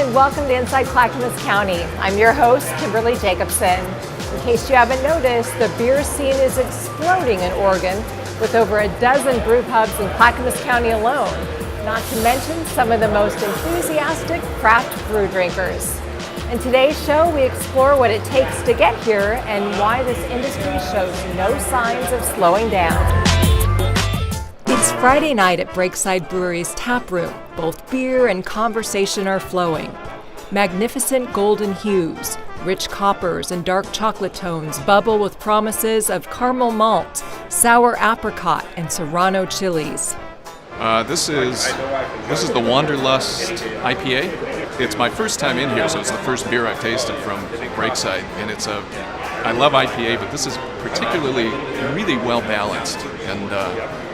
and welcome to Inside Clackamas County. I'm your host, Kimberly Jacobson. In case you haven't noticed, the beer scene is exploding in Oregon with over a dozen brew pubs in Clackamas County alone, not to mention some of the most enthusiastic craft brew drinkers. In today's show, we explore what it takes to get here and why this industry shows no signs of slowing down. It's Friday night at Breakside Brewery's tap room. Both beer and conversation are flowing. Magnificent golden hues, rich coppers and dark chocolate tones bubble with promises of caramel malt, sour apricot, and serrano chilies. This is the Wanderlust IPA. It's my first time in here, so it's the first beer I've tasted from Breakside, and I love IPA, but this is particularly really well balanced, and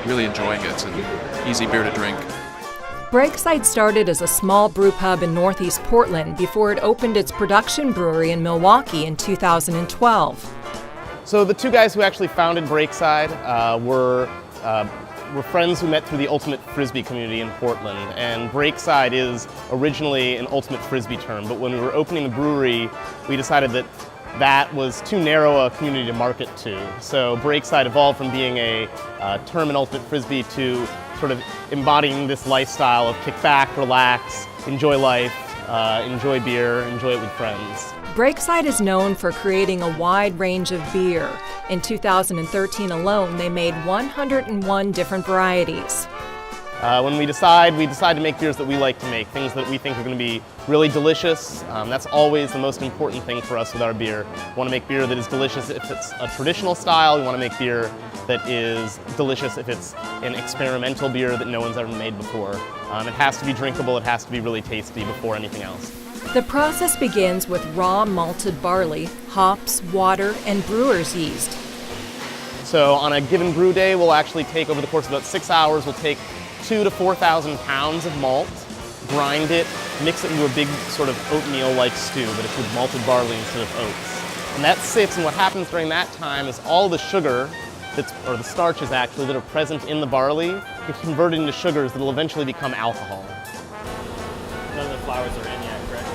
really enjoying it. It's an easy beer to drink. Breakside started as a small brew pub in Northeast Portland before it opened its production brewery in Milwaukee in 2012. So the two guys who actually founded Breakside were friends who met through the Ultimate Frisbee community in Portland, and Breakside is originally an Ultimate Frisbee term, but when we were opening the brewery, we decided that was too narrow a community to market to. So Breakside evolved from being a term in Ultimate Frisbee to sort of embodying this lifestyle of kick back, relax, enjoy life, enjoy beer, enjoy it with friends. Breakside is known for creating a wide range of beer. In 2013 alone, they made 101 different varieties. When we decide to make beers that we like to make, things that we think are going to be really delicious. That's always the most important thing for us with our beer. We want to make beer that is delicious if it's a traditional style. We want to make beer that is delicious if it's an experimental beer that no one's ever made before. It has to be drinkable, it has to be really tasty before anything else. The process begins with raw malted barley, hops, water, and brewer's yeast. So on a given brew day, we'll actually take, over the course of about 6 hours, we'll take 2,000 to 4,000 pounds of malt, grind it, mix it into a big sort of oatmeal-like stew, but it's with malted barley instead of oats. And that sits, and what happens during that time is all the sugar, or the starches actually, that are present in the barley get converted into sugars that will eventually become alcohol. None of the flowers are in yet, correct?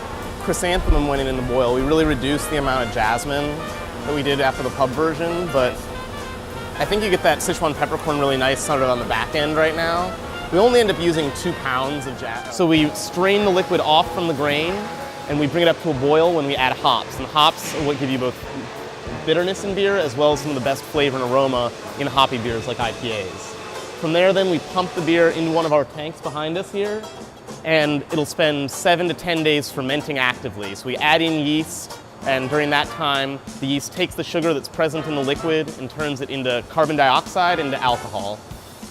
Chrysanthemum went in the boil. We really reduced the amount of jasmine that we did after the pub version, but I think you get that Sichuan peppercorn really nice sort of on the back end right now. We only end up using 2 pounds of jasmine. So we strain the liquid off from the grain, and we bring it up to a boil when we add hops. And hops are what give you both bitterness in beer as well as some of the best flavor and aroma in hoppy beers like IPAs. From there then we pump the beer into one of our tanks behind us here, and it'll spend 7 to 10 days fermenting actively. So we add in yeast, and during that time the yeast takes the sugar that's present in the liquid and turns it into carbon dioxide into alcohol.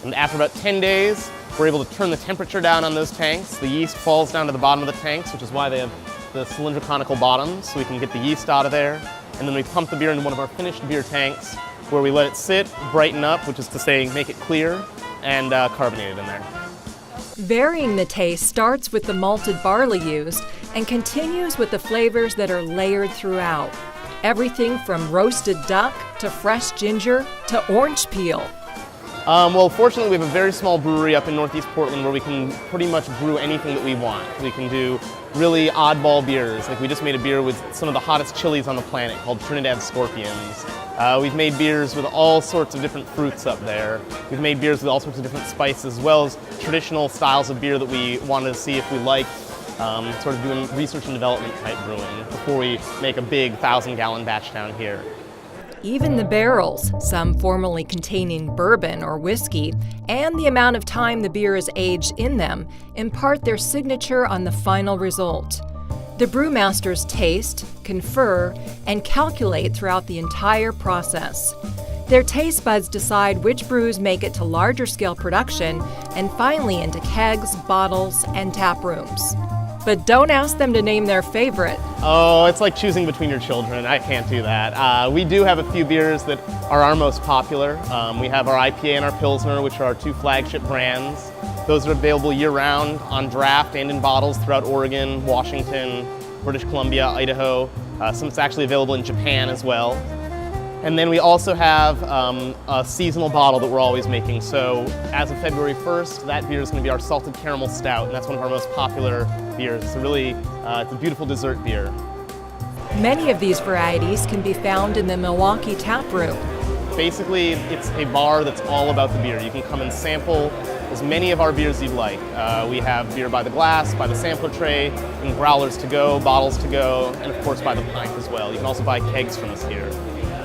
And after about 10 days, we're able to turn the temperature down on those tanks. The yeast falls down to the bottom of the tanks, which is why they have the cylindrical bottoms, so we can get the yeast out of there. And then we pump the beer into one of our finished beer tanks, where we let it sit, brighten up, which is to say make it clear, and carbonate it in there. Varying the taste starts with the malted barley used and continues with the flavors that are layered throughout. Everything from roasted duck to fresh ginger to orange peel. Well, fortunately, we have a very small brewery up in Northeast Portland where we can pretty much brew anything that we want. We can do really oddball beers. Like we just made a beer with some of the hottest chilies on the planet called Trinidad Scorpions. We've made beers with all sorts of different fruits up there. We've made beers with all sorts of different spices, as well as traditional styles of beer that we wanted to see if we liked, sort of doing research and development type brewing before we make a big 1,000-gallon batch down here. Even the barrels, some formerly containing bourbon or whiskey, and the amount of time the beer is aged in them impart their signature on the final result. The brewmasters taste, confer, and calculate throughout the entire process. Their taste buds decide which brews make it to larger scale production and finally into kegs, bottles, and tap rooms. But don't ask them to name their favorite. Oh, it's like choosing between your children. I can't do that. We do have a few beers that are our most popular. We have our IPA and our Pilsner, which are our 2 flagship brands. Those are available year-round on draft and in bottles throughout Oregon, Washington, British Columbia, Idaho. Some it's actually available in Japan as well. And then we also have a seasonal bottle that we're always making. So as of February 1st, that beer is going to be our salted caramel stout, and that's one of our most popular beers. It's it's a beautiful dessert beer. Many of these varieties can be found in the Milwaukee tap room. Basically, it's a bar that's all about the beer. You can come and sample as many of our beers you'd like. We have beer by the glass, by the sampler tray, and growlers to go, bottles to go, and of course by the pint as well. You can also buy kegs from us here.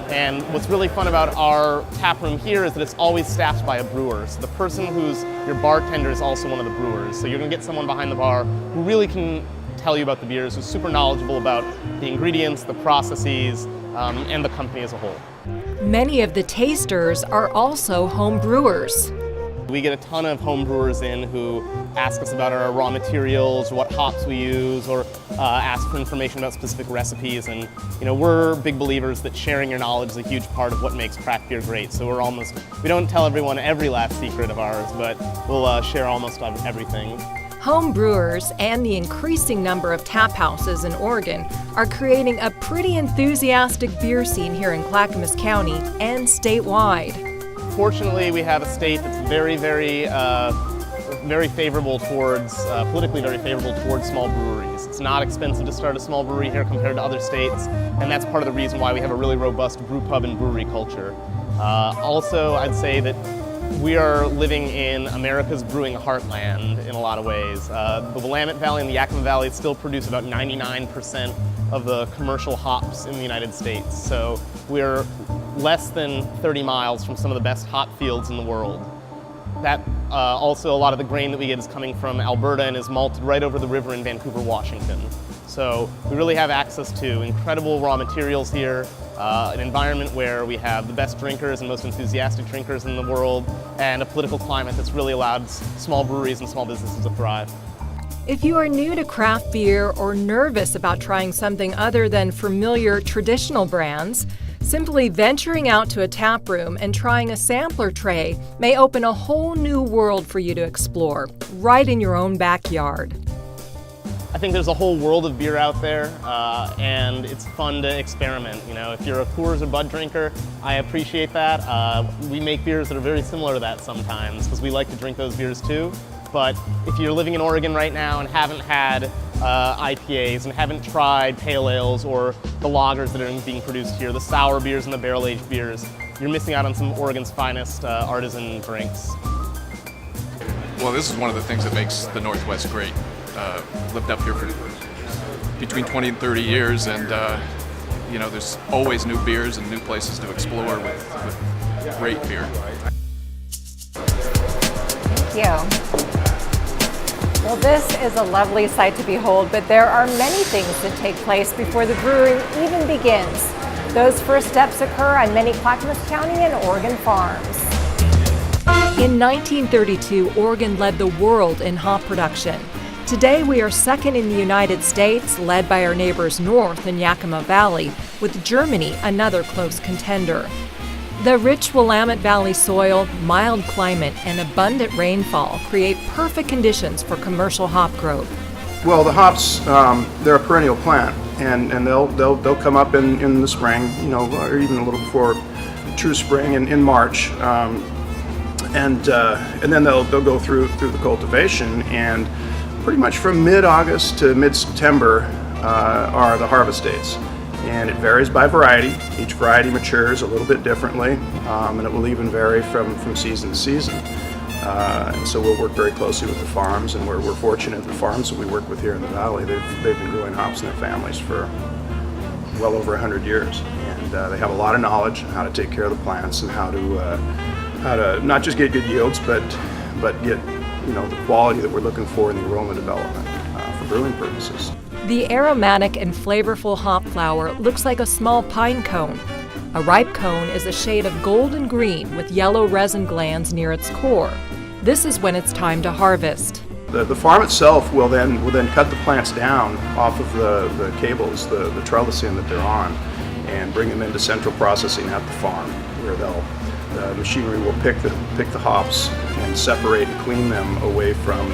And what's really fun about our tap room here is that it's always staffed by a brewer. So the person who's your bartender is also one of the brewers. So you're going to get someone behind the bar who really can tell you about the beers, who's super knowledgeable about the ingredients, the processes, and the company as a whole. Many of the tasters are also home brewers. We get a ton of home brewers in who ask us about our raw materials, what hops we use, or ask for information about specific recipes. And we're big believers that sharing your knowledge is a huge part of what makes craft beer great. So we don't tell everyone every last secret of ours, but we'll share almost everything. Home brewers and the increasing number of tap houses in Oregon are creating a pretty enthusiastic beer scene here in Clackamas County and statewide. Fortunately, we have a state that's very favorable towards, politically very favorable towards small breweries. It's not expensive to start a small brewery here compared to other states, and that's part of the reason why we have a really robust brew pub and brewery culture. Also, I'd say that we are living in America's brewing heartland in a lot of ways. The Willamette Valley and the Yakima Valley still produce about 99% of the commercial hops in the United States. So we're less than 30 miles from some of the best hop fields in the world. That also, a lot of the grain that we get is coming from Alberta and is malted right over the river in Vancouver, Washington. So we really have access to incredible raw materials here, an environment where we have the best drinkers and most enthusiastic drinkers in the world, and a political climate that's really allowed small breweries and small businesses to thrive. If you are new to craft beer or nervous about trying something other than familiar traditional brands, simply venturing out to a tap room and trying a sampler tray may open a whole new world for you to explore, right in your own backyard. I think there's a whole world of beer out there, and it's fun to experiment. If you're a Coors or Bud drinker, I appreciate that. We make beers that are very similar to that sometimes, because we like to drink those beers too. But if you're living in Oregon right now and haven't had IPAs and haven't tried pale ales or the lagers that are being produced here, the sour beers and the barrel-aged beers, you're missing out on some of Oregon's finest artisan drinks. Well, this is one of the things that makes the Northwest great. Lived up here for between 20 and 30 years, and there's always new beers and new places to explore with great beer. Thank you. Well, this is a lovely sight to behold, but there are many things that take place before the brewing even begins. Those first steps occur on many Clackamas County and Oregon farms. In 1932, Oregon led the world in hop production. Today, we are second in the United States, led by our neighbors north in Yakima Valley, with Germany another close contender. The rich Willamette Valley soil, mild climate, and abundant rainfall create perfect conditions for commercial hop growth. Well, the hops, they're a perennial plant, and they'll come up in the spring, or even a little before true spring in March, and then they'll go through the cultivation, and pretty much from mid-August to mid-September are the harvest dates. And it varies by variety. Each variety matures a little bit differently, and it will even vary from season to season. And so we'll work very closely with the farms, and we're fortunate the farms that we work with here in the valley, they've been growing hops in their families for well over 100 years. And they have a lot of knowledge on how to take care of the plants and how to not just get good yields, but get the quality that we're looking for in the aroma development for brewing purposes. The aromatic and flavorful hop flower looks like a small pine cone. A ripe cone is a shade of golden green with yellow resin glands near its core. This is when it's time to harvest. The farm itself will then cut the plants down off of the cables, the trellising that they're on, and bring them into central processing at the farm, where the machinery will pick the hops and separate and clean them away from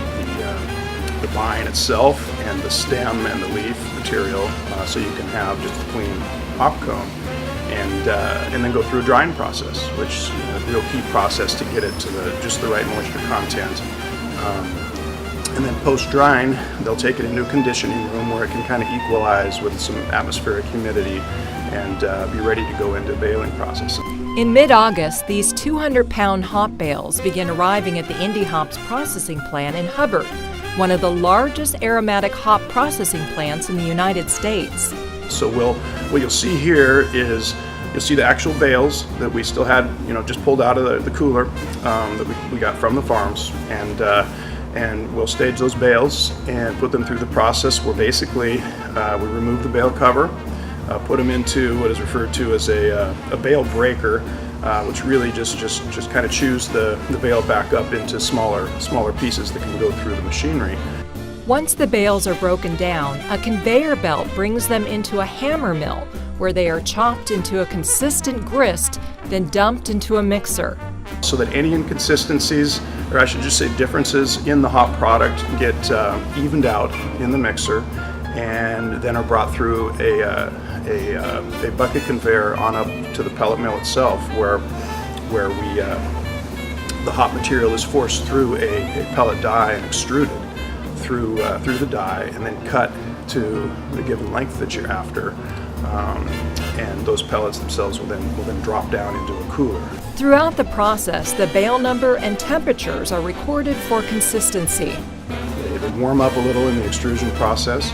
the vine itself and the stem and the leaf material, so you can have just a clean hop cone. and then go through a drying process, which is the real key process to get it to just the right moisture content. And then post-drying, they'll take it into a conditioning room where it can kind of equalize with some atmospheric humidity and be ready to go into baling process. In mid-August, these 200-pound hop bales begin arriving at the Indy Hops processing plant in Hubbard, one of the largest aromatic hop processing plants in the United States. So what you'll see here is you'll see the actual bales that we still had, just pulled out of the cooler that we got from the farms, and we'll stage those bales and put them through the process where basically we remove the bale cover, put them into what is referred to as a bale breaker, which really just kind of chews the bale back up into smaller pieces that can go through the machinery. Once the bales are broken down, a conveyor belt brings them into a hammer mill where they are chopped into a consistent grist, then dumped into a mixer. So that any inconsistencies, or I should just say differences in the hop product, get evened out in the mixer and then are brought through a bucket conveyor on up to the pellet mill itself, where the hop material is forced through a pellet die and extruded through the die and then cut to the given length that you're after, and those pellets themselves will then drop down into a cooler. Throughout the process, the bale number and temperatures are recorded for consistency. They warm up a little in the extrusion process.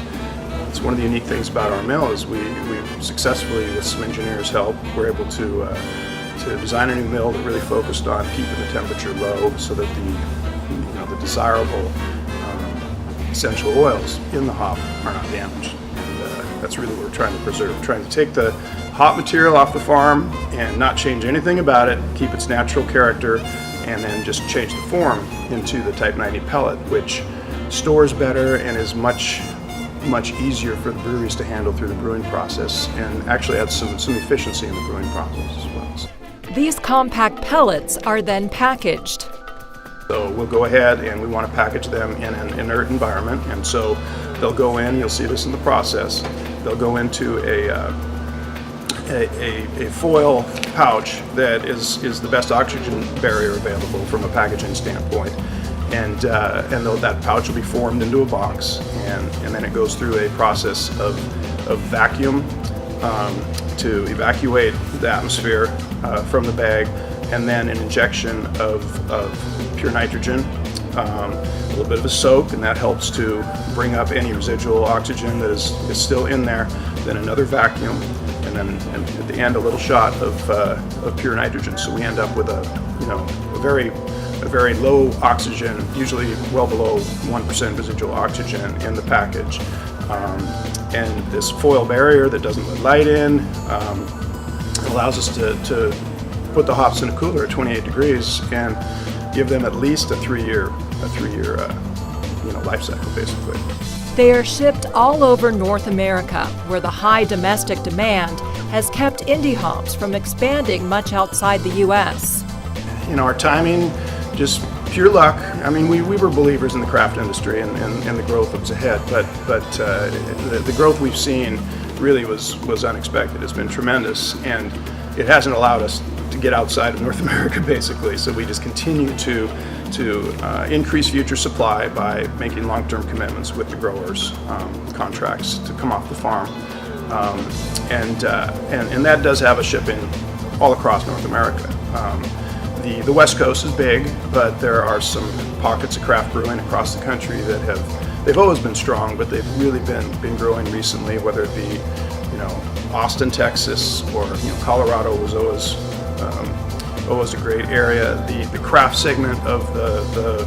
It's one of the unique things about our mill is we successfully, with some engineers' help, were able to design a new mill that really focused on keeping the temperature low so that the desirable essential oils in the hop are not damaged. And that's really what we're trying to preserve, trying to take the hop material off the farm and not change anything about it, keep its natural character, and then just change the form into the Type 90 pellet, which stores better and is much easier for the breweries to handle through the brewing process, and actually adds some efficiency in the brewing process as well. These compact pellets are then packaged. So we'll go ahead and we want to package them in an inert environment, and so they'll go in, you'll see this in the process, they'll go into a foil pouch that is the best oxygen barrier available from a packaging standpoint. And that pouch will be formed into a box, and then it goes through a process of vacuum to evacuate the atmosphere from the bag, and then an injection of pure nitrogen, a little bit of a soak, and that helps to bring up any residual oxygen that is still in there. Then another vacuum, and then at the end a little shot of pure nitrogen. So we end up with a very low oxygen, usually well below 1% residual oxygen in the package. And this foil barrier that doesn't let light in allows us to put the hops in a cooler at 28 degrees and give them at least a three-year life cycle, basically. They are shipped all over North America, where the high domestic demand has kept Indy hops from expanding much outside the U.S. Our timing, just pure luck. I mean, we were believers in the craft industry and the growth that was ahead, but the growth we've seen really was unexpected. It's been tremendous, and it hasn't allowed us to get outside of North America, basically. So we just continue to increase future supply by making long-term commitments with the growers, contracts to come off the farm, and that does have a shipping all across North America. The West Coast is big, but there are some pockets of craft brewing across the country that they've always been strong, but they've really been growing recently. Whether it be Austin, Texas, or Colorado was always a great area. The craft segment of the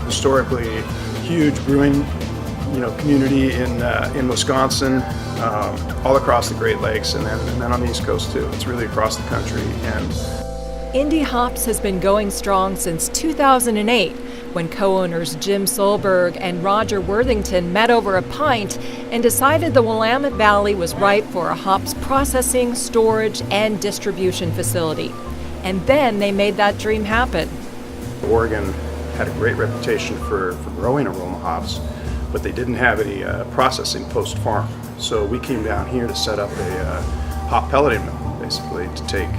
historically huge brewing community in Wisconsin, all across the Great Lakes, and then on the East Coast too. It's really across the country. And Indy Hops has been going strong since 2008, when co-owners Jim Solberg and Roger Worthington met over a pint and decided the Willamette Valley was ripe for a hops processing, storage, and distribution facility. And then they made that dream happen. Oregon had a great reputation for growing aroma hops, but they didn't have any processing post-farm. So we came down here to set up a hop pelleting mill, basically, to take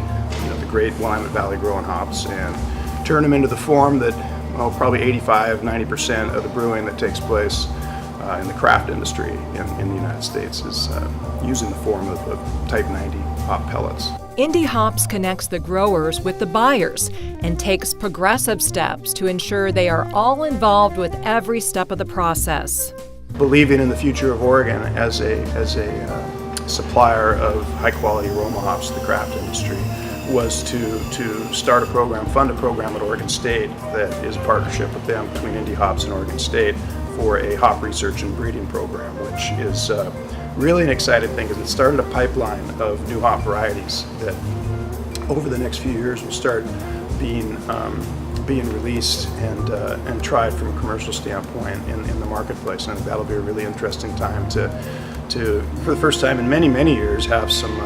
the great Willamette Valley growing hops and turn them into the form that, well, probably 85-90% of the brewing that takes place in the craft industry in the United States is using the form of Type 90 hop pellets. Indie Hops connects the growers with the buyers and takes progressive steps to ensure they are all involved with every step of the process. Believing in the future of Oregon as a supplier of high-quality aroma hops to the craft industry was to start a program, fund a program at Oregon State that is a partnership with them between Indie Hops and Oregon State for a hop research and breeding program, which is really an exciting thing because it started a pipeline of new hop varieties that over the next few years will start being released and tried from a commercial standpoint in the marketplace. And that'll be a really interesting time to for the first time in many years have some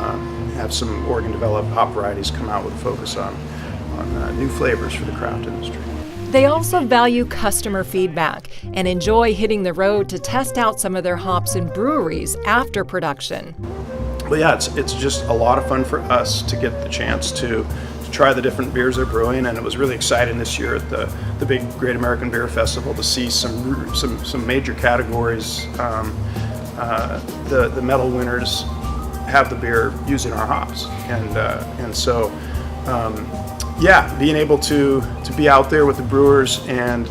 Oregon developed hop varieties come out with a focus on new flavors for the craft industry. They also value customer feedback and enjoy hitting the road to test out some of their hops in breweries after production. But yeah, it's just a lot of fun for us to get the chance to try the different beers they're brewing, and it was really exciting this year at the big Great American Beer Festival to see some major categories. The medal winners have the beer using our hops, and so. Yeah, being able to be out there with the brewers and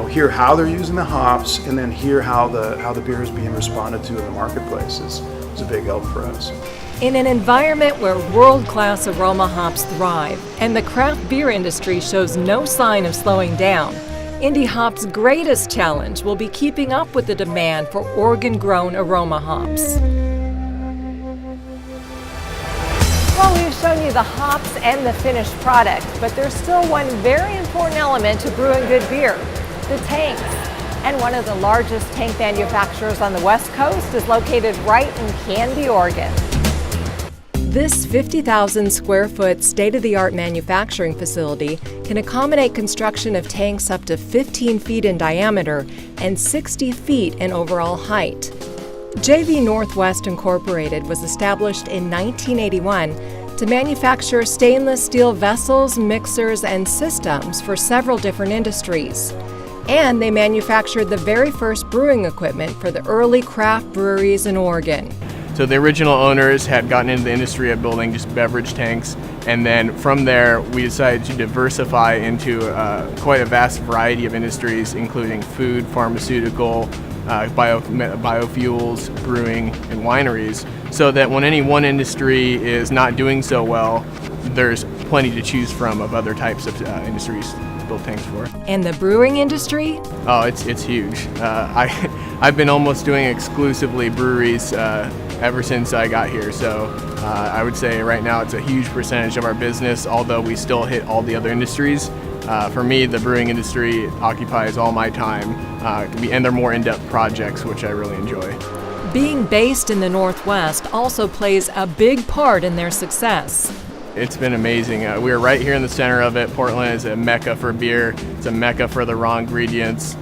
hear how they're using the hops and then hear how the beer is being responded to in the marketplace is a big help for us. In an environment where world-class aroma hops thrive and the craft beer industry shows no sign of slowing down, Indie Hop's greatest challenge will be keeping up with the demand for Oregon-grown aroma hops. Well, we've shown you the hops and the finished product, but there's still one very important element to brewing good beer, the tanks. And one of the largest tank manufacturers on the West Coast is located right in Canby, Oregon. This 50,000 square foot state-of-the-art manufacturing facility can accommodate construction of tanks up to 15 feet in diameter and 60 feet in overall height. JV Northwest Incorporated was established in 1981 to manufacture stainless steel vessels, mixers, and systems for several different industries. And they manufactured the very first brewing equipment for the early craft breweries in Oregon. So the original owners had gotten into the industry of building just beverage tanks, and then from there we decided to diversify into quite a vast variety of industries, including food, pharmaceutical, biofuels, brewing, and wineries, so that when any one industry is not doing so well, there's plenty to choose from of other types of industries to build tanks for. And the brewing industry? Oh, it's huge. I've been almost doing exclusively breweries ever since I got here, so I would say right now it's a huge percentage of our business, although we still hit all the other industries. For me, the brewing industry occupies all my time, and they're more in-depth projects, which I really enjoy. Being based in the Northwest also plays a big part in their success. It's been amazing. We're right here in the center of it. Portland is a mecca for beer. It's a mecca for the raw ingredients.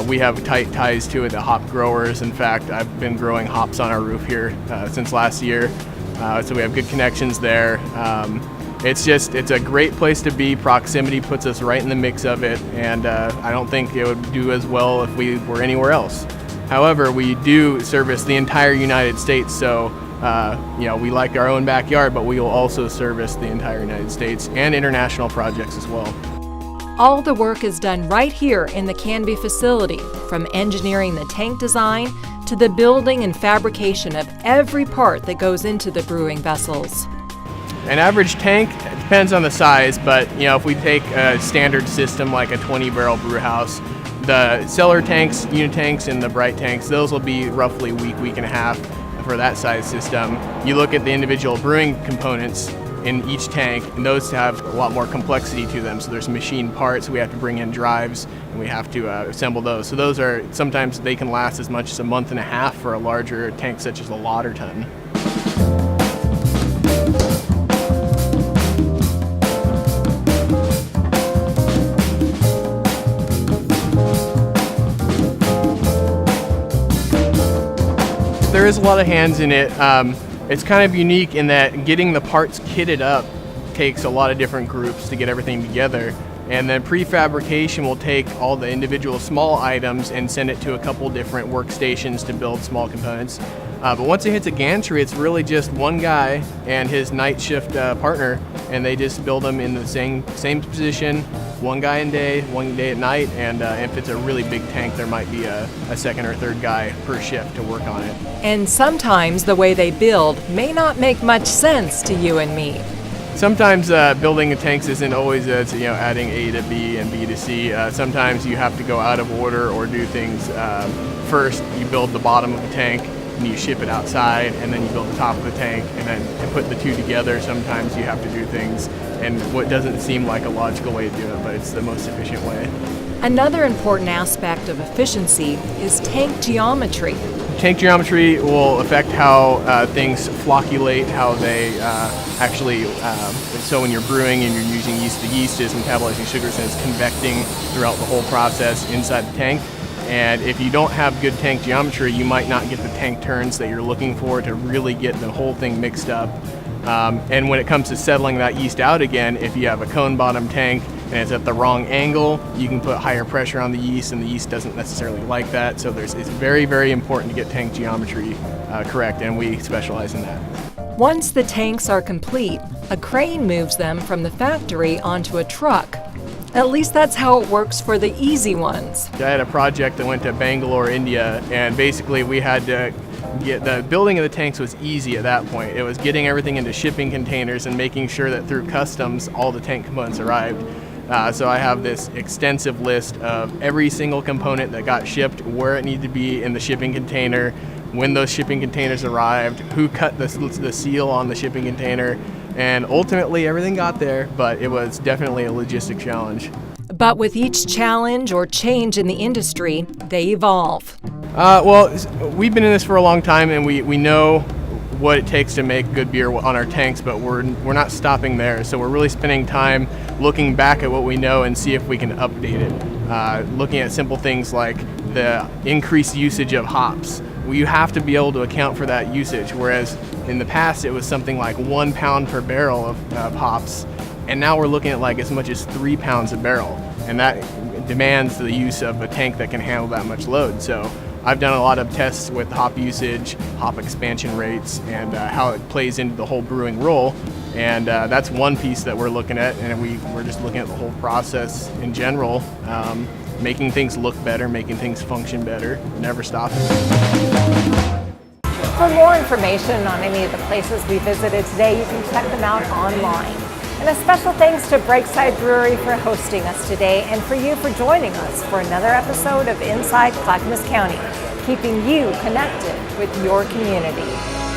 We have tight ties to it, the hop growers. In fact, I've been growing hops on our roof here since last year, so we have good connections there. It's a great place to be. Proximity puts us right in the mix of it, and I don't think it would do as well if we were anywhere else. However, we do service the entire United States, so we like our own backyard, but we will also service the entire United States and international projects as well. All the work is done right here in the Canby facility, from engineering the tank design to the building and fabrication of every part that goes into the brewing vessels. An average tank depends on the size, but if we take a standard system like a 20-barrel brew house, the cellar tanks, unit tanks, and the bright tanks, those will be roughly week and a half for that size system. You look at the individual brewing components in each tank, and those have a lot more complexity to them. So there's machine parts, we have to bring in drives, and we have to assemble those. So those are, sometimes they can last as much as a month and a half for a larger tank such as a lauter ton. There is a lot of hands in it. it's kind of unique in that getting the parts kitted up takes a lot of different groups to get everything together. And then prefabrication will take all the individual small items and send it to a couple different workstations to build small components. But once it hits a gantry, it's really just one guy and his night shift partner, and they just build them in the same position, one guy in day, one day at night, and if it's a really big tank, there might be a second or third guy per shift to work on it. And sometimes the way they build may not make much sense to you and me. Sometimes building tanks isn't always adding A to B and B to C. Sometimes you have to go out of order or do things first. You build the bottom of the tank and you ship it outside, and then you build the top of the tank, and then to put the two together. Sometimes you have to do things and what doesn't seem like a logical way to do it, but it's the most efficient way. Another important aspect of efficiency is tank geometry. Tank geometry will affect how things flocculate, how they actually, so when you're brewing and you're using yeast, the yeast is metabolizing sugars and it's convecting throughout the whole process inside the tank. And if you don't have good tank geometry, you might not get the tank turns that you're looking for to really get the whole thing mixed up. And when it comes to settling that yeast out again, if you have a cone bottom tank and it's at the wrong angle, you can put higher pressure on the yeast, and the yeast doesn't necessarily like that. So it's very, very important to get tank geometry correct, and we specialize in that. Once the tanks are complete, a crane moves them from the factory onto a truck. At least that's how it works for the easy ones. I had a project that went to Bangalore, India, and basically we had to get the building of the tanks was easy at that point. It was getting everything into shipping containers and making sure that through customs all the tank components arrived. So I have this extensive list of every single component that got shipped, where it needed to be in the shipping container, when those shipping containers arrived, who cut the seal on the shipping container, and ultimately everything got there, but it was definitely a logistic challenge. But with each challenge or change in the industry, they evolve. Well, we've been in this for a long time, and we know what it takes to make good beer on our tanks, but we're not stopping there. So we're really spending time looking back at what we know and see if we can update it. Looking at simple things like the increased usage of hops. Well, you have to be able to account for that usage, whereas in the past it was something like 1 pound per barrel of hops, and now we're looking at like as much as 3 pounds a barrel, and that demands the use of a tank that can handle that much load. So I've done a lot of tests with hop usage, hop expansion rates, and how it plays into the whole brewing role. And that's one piece that we're looking at, and we're just looking at the whole process in general, making things look better, making things function better, never stopping. For more information on any of the places we visited today, you can check them out online. And a special thanks to Breakside Brewery for hosting us today, and for you for joining us for another episode of Inside Clackamas County, keeping you connected with your community.